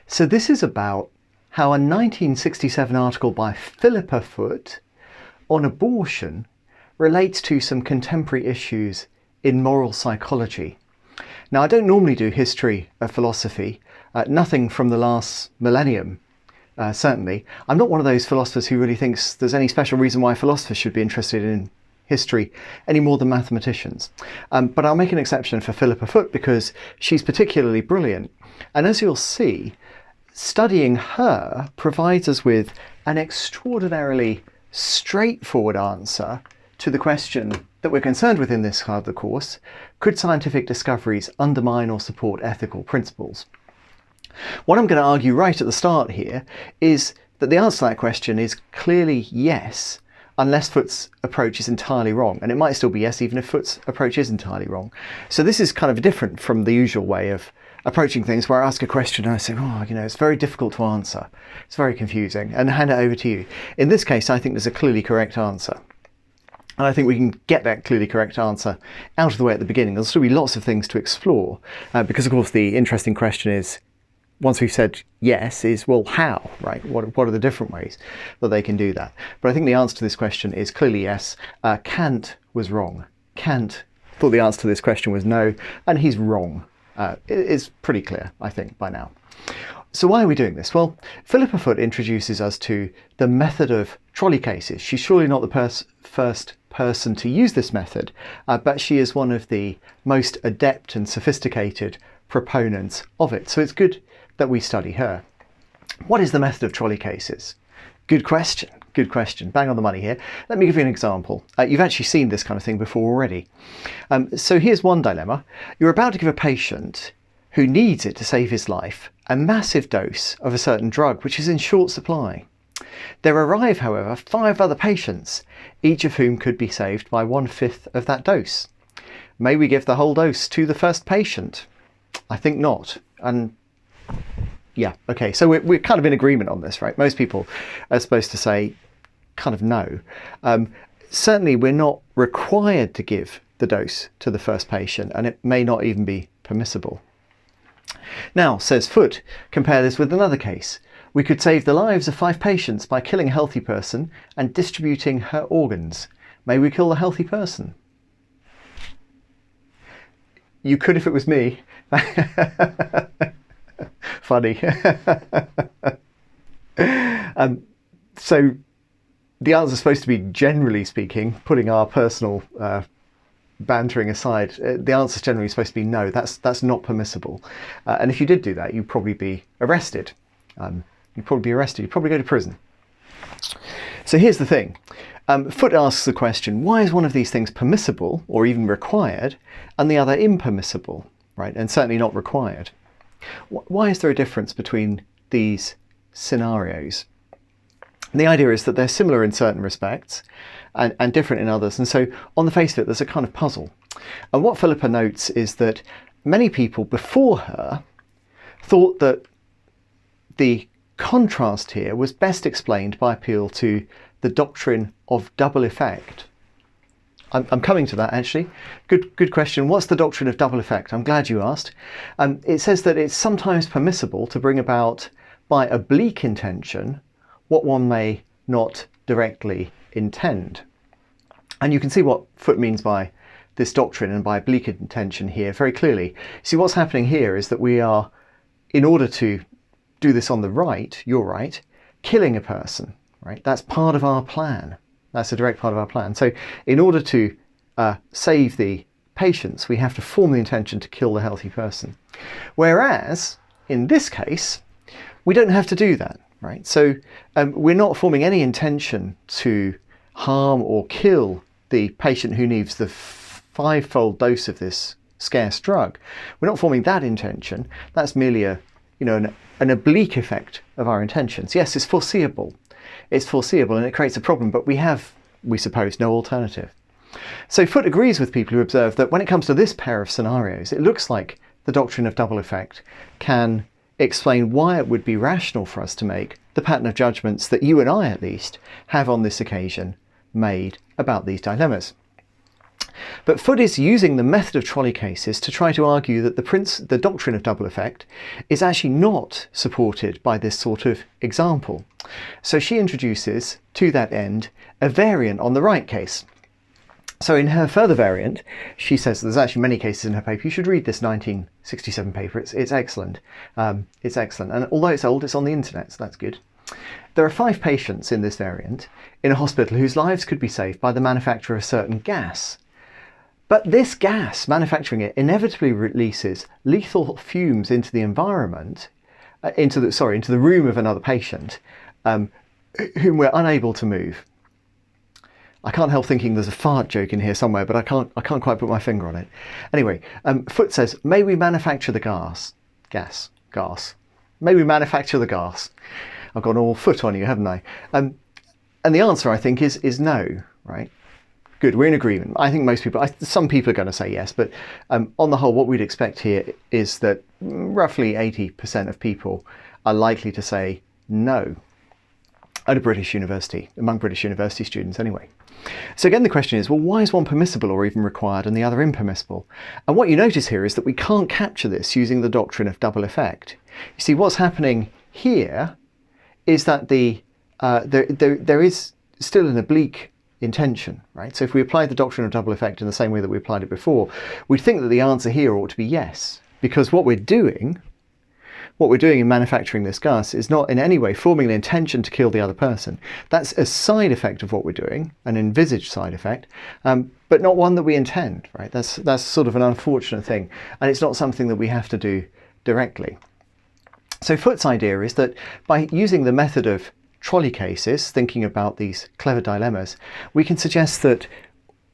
So this is about how a 1967 article by Philippa Foot on abortion relates to some contemporary issues in moral psychology. Now, I don't normally do history of philosophy, nothing from the last millennium, certainly. I'm not one of those philosophers who really thinks there's any special reason why philosophers should be interested in history any more than mathematicians. But I'll make an exception for Philippa Foot because she's particularly brilliant. And as you'll see, studying her provides us with an extraordinarily straightforward answer to the question that we're concerned with in this part of the course: could scientific discoveries undermine or support ethical principles? What I'm going to argue right at the start here is that the answer to that question is clearly yes, unless Foot's approach is entirely wrong. And it might still be yes, even if Foot's approach is entirely wrong. So this is kind of different from the usual way of approaching things where I ask a question and I say, it's very difficult to answer. It's very confusing, and hand it over to you. In this case, I think there's a clearly correct answer. And I think we can get that clearly correct answer out of the way at the beginning. There'll still be lots of things to explore, because of course the interesting question is, once we've said yes, is, well, how, right? What are the different ways that they can do that? But I think the answer to this question is clearly yes. Kant was wrong. Kant thought the answer to this question was no, and he's wrong. It's pretty clear, I think, by now. So why are we doing this? Well, Philippa Foot introduces us to the method of trolley cases. She's surely not the first person to use this method, but she is one of the most adept and sophisticated proponents of it. So it's good that we study her. What is the method of trolley cases? Good question. Good question. Bang on the money here. Let me give you an example. You've actually seen this kind of thing before already. So here's one dilemma. You're about to give a patient who needs it to save his life a massive dose of a certain drug which is in short supply. There arrive, however, 5 other patients, each of whom could be saved by 1/5 of that dose. May we give the whole dose to the first patient? I think not. And yeah, okay, so we're kind of in agreement on this, right? Most people are supposed to say kind of no. Certainly we're not required to give the dose to the first patient, and it may not even be permissible. Now, says Foot, compare this with another case. We could save the lives of 5 patients by killing a healthy person and distributing her organs. May we kill the healthy person? You could if it was me. Funny. So the answer is supposed to be, generally speaking, putting our personal bantering aside, the answer is generally supposed to be no, that's not permissible. And if you did do that, you'd probably be arrested. You'd probably go to prison. So here's the thing. Foot asks the question, why is one of these things permissible or even required and the other impermissible, right? And certainly not required. Why is there a difference between these scenarios? And the idea is that they're similar in certain respects and different in others. And so on the face of it, there's a kind of puzzle. And what Philippa notes is that many people before her thought that the contrast here was best explained by appeal to the doctrine of double effect. I'm coming to that, actually. Good question. What's the doctrine of double effect? I'm glad you asked. It says that it's sometimes permissible to bring about by oblique intention what one may not directly intend. And you can see what Foot means by this doctrine and by oblique intention here very clearly. See, what's happening here is that we are, in order to do this on the right, your right, killing a person, right? That's part of our plan. That's a direct part of our plan. So in order to save the patients, we have to form the intention to kill the healthy person. Whereas in this case, we don't have to do that, right? So we're not forming any intention to harm or kill the patient who needs the 5-fold dose of this scarce drug. We're not forming that intention. That's merely an oblique effect of our intentions. Yes, it's foreseeable. It's foreseeable and it creates a problem, but we have, we suppose, no alternative. So Foot agrees with people who observe that when it comes to this pair of scenarios, it looks like the doctrine of double effect can explain why it would be rational for us to make the pattern of judgments that you and I, at least, have on this occasion made about these dilemmas. But Foot is using the method of trolley cases to try to argue that the doctrine of double effect is actually not supported by this sort of example. So she introduces, to that end, a variant on the right case. So in her further variant, she says there's actually many cases in her paper. You should read this 1967 paper. It's excellent. It's excellent. And although it's old, it's on the internet, so that's good. There are 5 patients in this variant in a hospital whose lives could be saved by the manufacture of a certain gas. But this gas, manufacturing it, inevitably releases lethal fumes into the environment, into the room of another patient, whom we're unable to move. I can't help thinking there's a fart joke in here somewhere, but I can't quite put my finger on it. Anyway, Foot says, may we manufacture the gas? May we manufacture the gas? I've gone all Foot on you, haven't I? And the answer, I think, is no, right? Good, we're in agreement. I think most people, some people are going to say yes, but on the whole, what we'd expect here is that roughly 80% of people are likely to say no at a British university, among British university students anyway. So again, the question is, well, why is one permissible or even required and the other impermissible? And what you notice here is that we can't capture this using the doctrine of double effect. You see, what's happening here is that there is still an oblique intention, right? So if we apply the doctrine of double effect in the same way that we applied it before, we'd think that the answer here ought to be yes, because what we're doing in manufacturing this gas is not in any way forming an intention to kill the other person. That's a side effect of what we're doing, an envisaged side effect, but not one that we intend, right? That's sort of an unfortunate thing, and it's not something that we have to do directly. So Foot's idea is that by using the method of trolley cases, thinking about these clever dilemmas, we can suggest that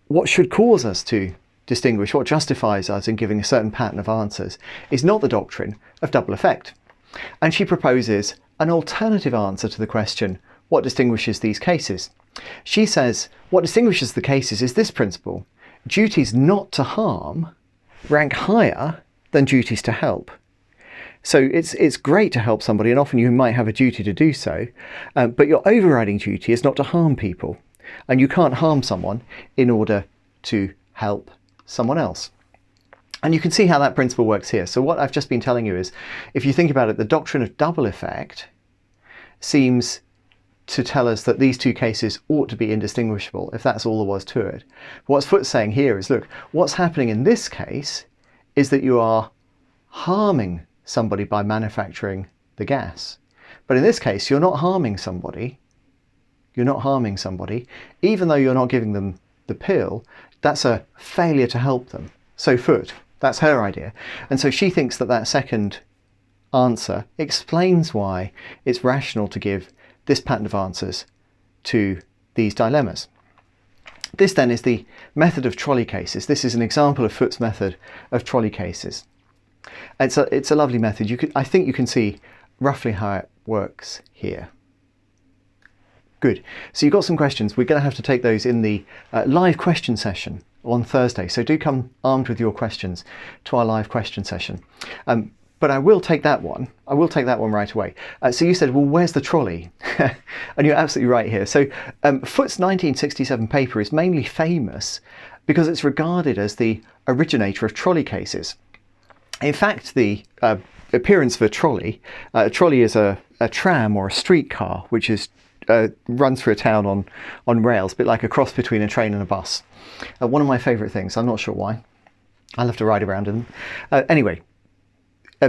what should cause us to distinguish, what justifies us in giving a certain pattern of answers, is not the doctrine of double effect. And she proposes an alternative answer to the question, what distinguishes these cases? She says, what distinguishes the cases is this principle: duties not to harm rank higher than duties to help. So it's great to help somebody, and often you might have a duty to do so, but your overriding duty is not to harm people, and you can't harm someone in order to help someone else. And you can see how that principle works here. So what I've just been telling you is, if you think about it, the doctrine of double effect seems to tell us that these two cases ought to be indistinguishable, if that's all there was to it. What's Foot saying here is, look, what's happening in this case is that you are harming somebody by manufacturing the gas. But in this case, you're not harming somebody. You're not harming somebody, even though you're not giving them the pill. That's a failure to help them. So Foot, that's her idea. And so she thinks that that second answer explains why it's rational to give this pattern of answers to these dilemmas. This then is the method of trolley cases. This is an example of Foot's method of trolley cases. It's a lovely method. I think you can see roughly how it works here. Good. So you've got some questions. We're going to have to take those in the live question session on Thursday. So do come armed with your questions to our live question session. But I will take that one. I will take that one right away. So you said, well, where's the trolley? And you're absolutely right here. So Foot's 1967 paper is mainly famous because it's regarded as the originator of trolley cases. In fact, the appearance of a trolley is a tram or a streetcar, which is runs through a town on rails, a bit like a cross between a train and a bus. One of my favourite things. I'm not sure why. I love to ride around in them. Anyway,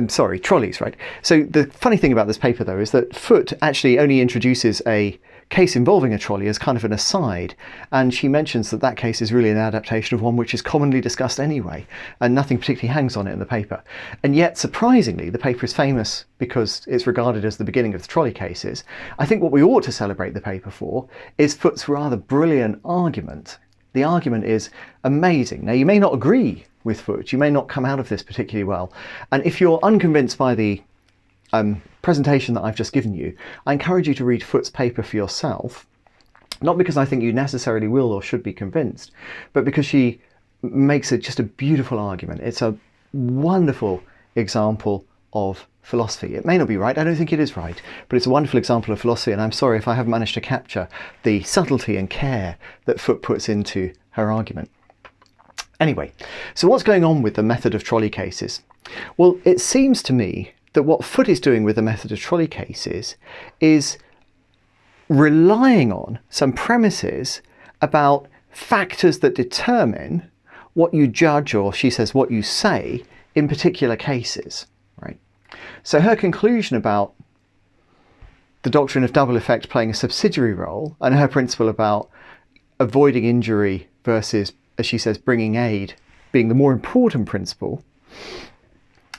sorry, trolleys, right? So the funny thing about this paper, though, is that Foot actually only introduces a case involving a trolley as kind of an aside, and she mentions that that case is really an adaptation of one which is commonly discussed anyway, and nothing particularly hangs on it in the paper. And yet, surprisingly, the paper is famous because it's regarded as the beginning of the trolley cases. I think what we ought to celebrate the paper for is Foot's rather brilliant argument. The argument is amazing. Now, you may not agree with Foot, you may not come out of this particularly well, and if you're unconvinced by the presentation that I've just given you, I encourage you to read Foot's paper for yourself, not because I think you necessarily will or should be convinced, but because she makes it just a beautiful argument. It's a wonderful example of philosophy. It may not be right, I don't think it is right, but it's a wonderful example of philosophy, and I'm sorry if I haven't managed to capture the subtlety and care that Foot puts into her argument. Anyway, so what's going on with the method of trolley cases? Well, it seems to me that what Foote is doing with the method of trolley cases is relying on some premises about factors that determine what you judge, or she says what you say, in particular cases, right? So her conclusion about the doctrine of double effect playing a subsidiary role, and her principle about avoiding injury versus, as she says, bringing aid being the more important principle,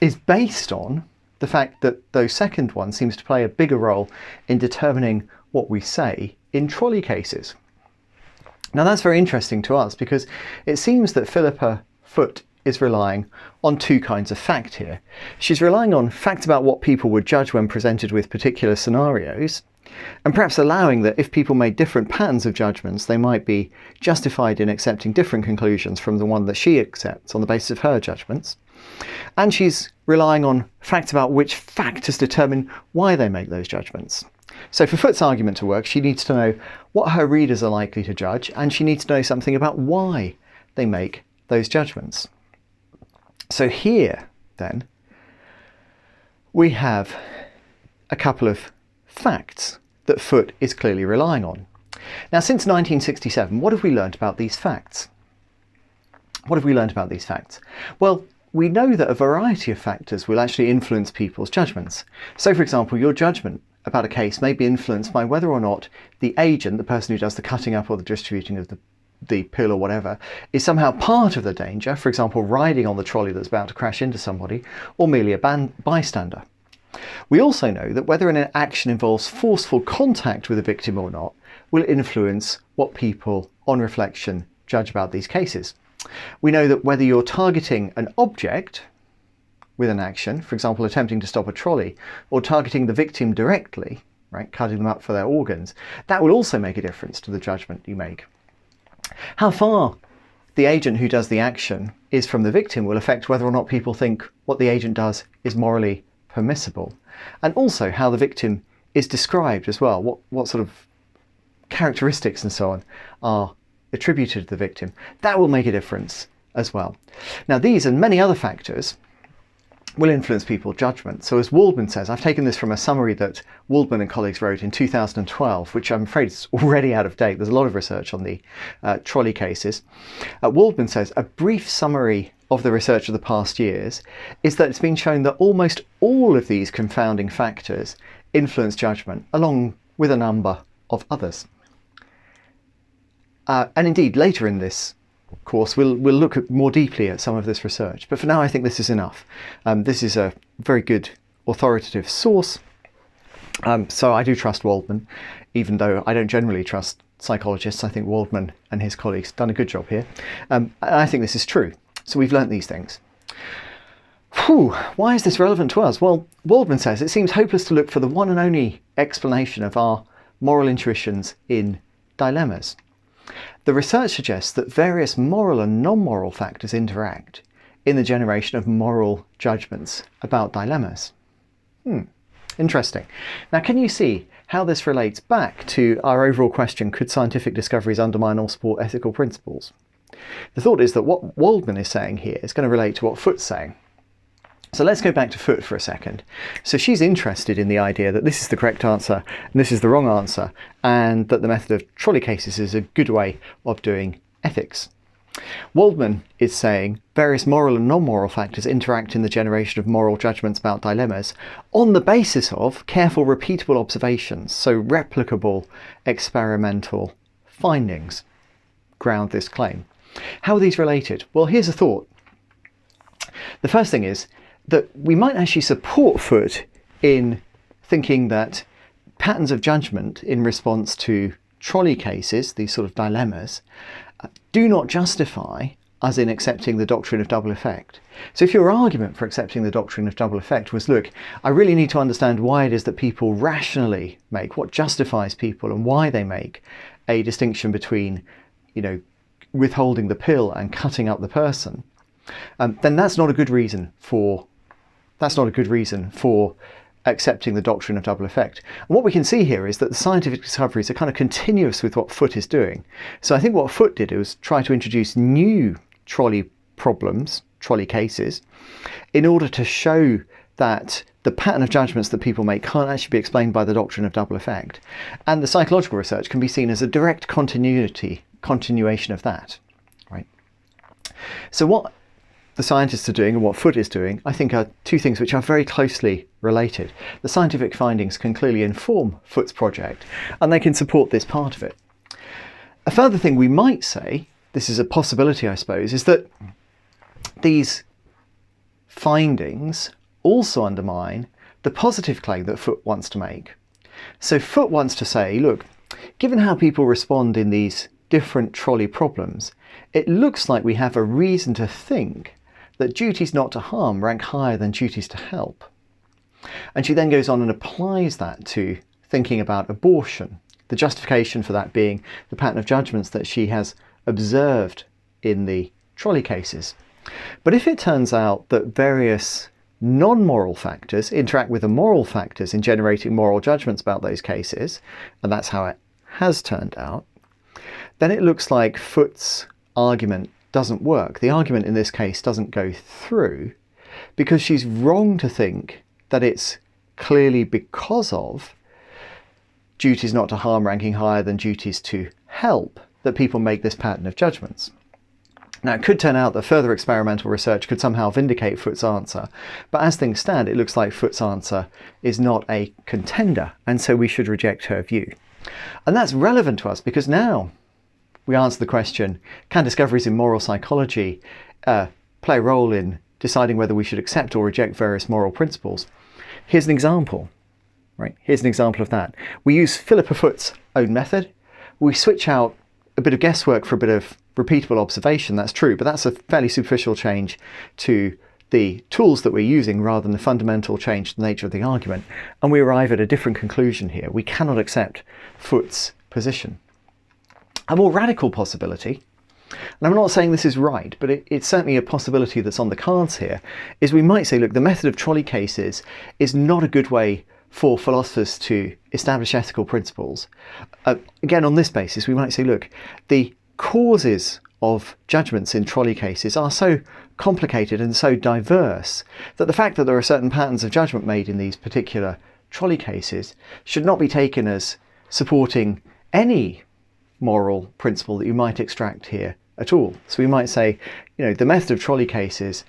is based on the fact that the second one seems to play a bigger role in determining what we say in trolley cases. Now that's very interesting to us, because it seems that Philippa Foote is relying on two kinds of fact here. She's relying on facts about what people would judge when presented with particular scenarios, and perhaps allowing that if people made different patterns of judgments, they might be justified in accepting different conclusions from the one that she accepts on the basis of her judgments. And she's relying on facts about which factors determine why they make those judgments. So for Foote's argument to work, she needs to know what her readers are likely to judge, and she needs to know something about why they make those judgments. So here, then, we have a couple of facts that Foote is clearly relying on. Now, since 1967, what have we learned about these facts? What have we learned about these facts? Well, we know that a variety of factors will actually influence people's judgments. So, for example, your judgment about a case may be influenced by whether or not the agent, the person who does the cutting up or the distributing of the pill or whatever, is somehow part of the danger, for example, riding on the trolley that's about to crash into somebody, or merely a bystander. We also know that whether an action involves forceful contact with a victim or not will influence what people, on reflection, judge about these cases. We know that whether you're targeting an object with an action, for example, attempting to stop a trolley, or targeting the victim directly, right, cutting them up for their organs, that will also make a difference to the judgment you make. How far the agent who does the action is from the victim will affect whether or not people think what the agent does is morally permissible, and also how the victim is described as well, what sort of characteristics and so on are attributed to the victim. That will make a difference as well. Now, these and many other factors will influence people's judgment. So as Waldman says, I've taken this from a summary that Waldman and colleagues wrote in 2012, which I'm afraid is already out of date. There's a lot of research on the trolley cases. Waldman says, a brief summary of the research of the past years is that it's been shown that almost all of these confounding factors influence judgment, along with a number of others. And indeed, later in this course, we'll look more deeply at some of this research. But for now, I think this is enough. This is a very good authoritative source. So I do trust Waldman, even though I don't generally trust psychologists. I think Waldman and his colleagues have done a good job here. And I think this is true. So we've learnt these things. Why is this relevant to us? Well, Waldman says it seems hopeless to look for the one and only explanation of our moral intuitions in dilemmas. The research suggests that various moral and non-moral factors interact in the generation of moral judgments about dilemmas. Interesting. Now, can you see how this relates back to our overall question, could scientific discoveries undermine or support ethical principles? The thought is that what Waldman is saying here is going to relate to what Foote's saying. So let's go back to Foote for a second. So she's interested in the idea that this is the correct answer and this is the wrong answer, and that the method of trolley cases is a good way of doing ethics. Waldman is saying various moral and non-moral factors interact in the generation of moral judgments about dilemmas on the basis of careful, repeatable observations, so replicable experimental findings ground this claim. How are these related? Well, here's a thought. The first thing is that we might actually support Foote in thinking that patterns of judgment in response to trolley cases, these sort of dilemmas, do not justify us in accepting the doctrine of double effect. So if your argument for accepting the doctrine of double effect was, look, I really need to understand why it is that people rationally make, what justifies people and why they make a distinction between, withholding the pill and cutting up the person, then that's not a good reason for accepting the doctrine of double effect. And what we can see here is that the scientific discoveries are kind of continuous with what Foote is doing. So I think what Foote did was try to introduce new trolley problems, trolley cases, in order to show that the pattern of judgments that people make can't actually be explained by the doctrine of double effect. And the psychological research can be seen as a direct continuation of that. Right? So what the scientists are doing and what Foote is doing, I think, are two things which are very closely related. The scientific findings can clearly inform Foote's project, and they can support this part of it. A further thing we might say, this is a possibility I suppose, is that these findings also undermine the positive claim that Foote wants to make. So Foote wants to say, look, given how people respond in these different trolley problems, it looks like we have a reason to think that duties not to harm rank higher than duties to help. And she then goes on and applies that to thinking about abortion, the justification for that being the pattern of judgments that she has observed in the trolley cases. But if it turns out that various non-moral factors interact with the moral factors in generating moral judgments about those cases, and that's how it has turned out, then it looks like Foote's argument doesn't work. The argument in this case doesn't go through because she's wrong to think that it's clearly because of duties not to harm ranking higher than duties to help that people make this pattern of judgments. Now, it could turn out that further experimental research could somehow vindicate Foote's answer, but as things stand, it looks like Foote's answer is not a contender, and so we should reject her view. And that's relevant to us because now we answer the question, can discoveries in moral psychology play a role in deciding whether we should accept or reject various moral principles? Here's an example, right? Here's an example of that. We use Philippa Foote's own method. We switch out a bit of guesswork for a bit of repeatable observation, that's true, but that's a fairly superficial change to the tools that we're using rather than the fundamental change to the nature of the argument. And we arrive at a different conclusion here. We cannot accept Foote's position. A more radical possibility, and I'm not saying this is right, but it's certainly a possibility that's on the cards here, is we might say, look, the method of trolley cases is not a good way for philosophers to establish ethical principles. Again, on this basis, we might say, look, the causes of judgments in trolley cases are so complicated and so diverse that the fact that there are certain patterns of judgment made in these particular trolley cases should not be taken as supporting any moral principle that you might extract here at all. So we might say, you know, the method of trolley cases,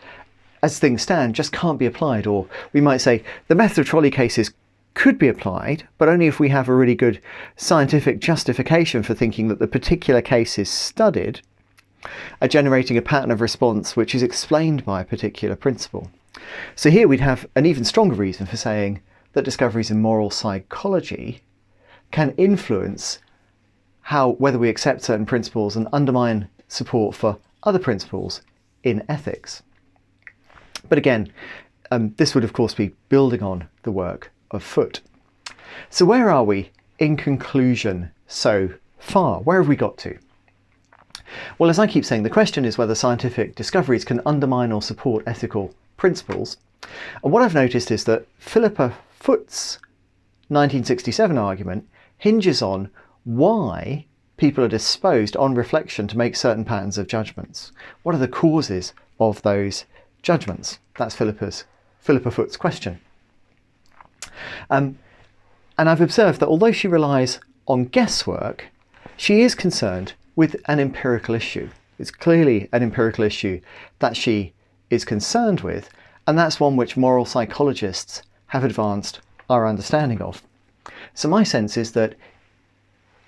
as things stand, just can't be applied. Or we might say the method of trolley cases could be applied, but only if we have a really good scientific justification for thinking that the particular cases studied are generating a pattern of response which is explained by a particular principle. So here we'd have an even stronger reason for saying that discoveries in moral psychology can influence whether we accept certain principles and undermine support for other principles in ethics. But again, this would of course be building on the work of Foote. So where are we in conclusion so far? Where have we got to? Well, as I keep saying, the question is whether scientific discoveries can undermine or support ethical principles. And what I've noticed is that Philippa Foote's 1967 argument hinges on why people are disposed on reflection to make certain patterns of judgments. What are the causes of those judgments? That's Philippa Foote's question. And I've observed that although she relies on guesswork, she is concerned with an empirical issue. It's clearly an empirical issue that she is concerned with, and that's one which moral psychologists have advanced our understanding of. So my sense is that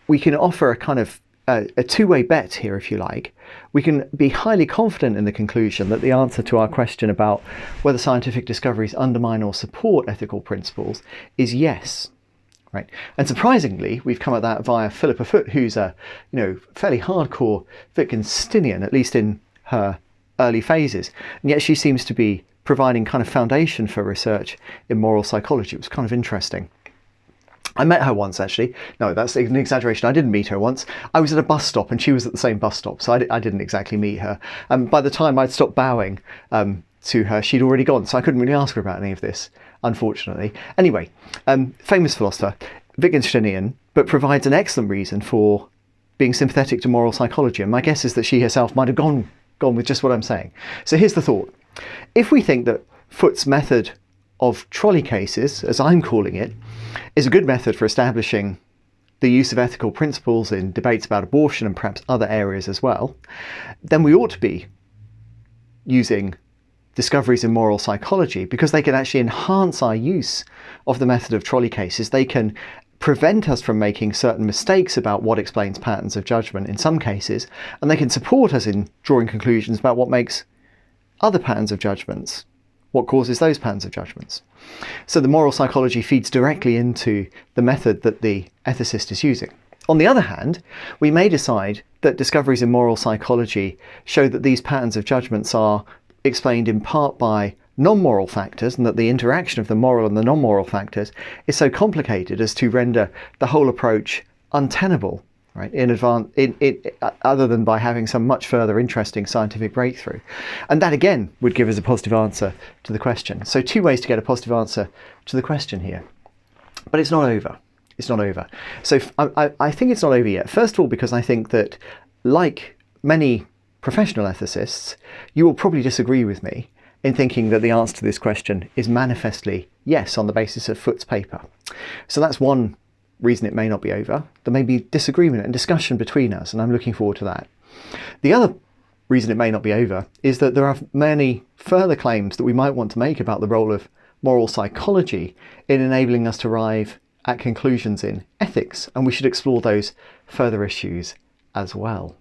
we can offer a kind of a two-way bet here, if you like. We can be highly confident in the conclusion that the answer to our question about whether scientific discoveries undermine or support ethical principles is yes. Right? And surprisingly, we've come at that via Philippa Foote, who's a fairly hardcore Wittgensteinian, at least in her early phases, and yet she seems to be providing kind of foundation for research in moral psychology. It was kind of interesting. I met her once, actually. No, that's an exaggeration. I didn't meet her once. I was at a bus stop and she was at the same bus stop, so I didn't exactly meet her. By the time I'd stopped bowing to her, she'd already gone, so I couldn't really ask her about any of this, unfortunately. Anyway, famous philosopher, Wittgensteinian, but provides an excellent reason for being sympathetic to moral psychology. And my guess is that she herself might have gone gone with just what I'm saying. So here's the thought. If we think that Foote's method of trolley cases, as I'm calling it, is a good method for establishing the use of ethical principles in debates about abortion and perhaps other areas as well, then we ought to be using discoveries in moral psychology, because they can actually enhance our use of the method of trolley cases. They can prevent us from making certain mistakes about what explains patterns of judgment in some cases, and they can support us in drawing conclusions about what makes other patterns of judgments, what causes those patterns of judgments. So the moral psychology feeds directly into the method that the ethicist is using. On the other hand, we may decide that discoveries in moral psychology show that these patterns of judgments are explained in part by non-moral factors, and that the interaction of the moral and the non-moral factors is so complicated as to render the whole approach untenable, right, other than by having some much further interesting scientific breakthrough. And that again would give us a positive answer to the question. So 2 ways to get a positive answer to the question here. But it's not over. It's not over. So I think it's not over yet. First of all, because I think that, like many professional ethicists, you will probably disagree with me in thinking that the answer to this question is manifestly yes on the basis of Foote's paper. So that's one reason it may not be over. There may be disagreement and discussion between us, and I'm looking forward to that. The other reason it may not be over is that there are many further claims that we might want to make about the role of moral psychology in enabling us to arrive at conclusions in ethics, and we should explore those further issues as well.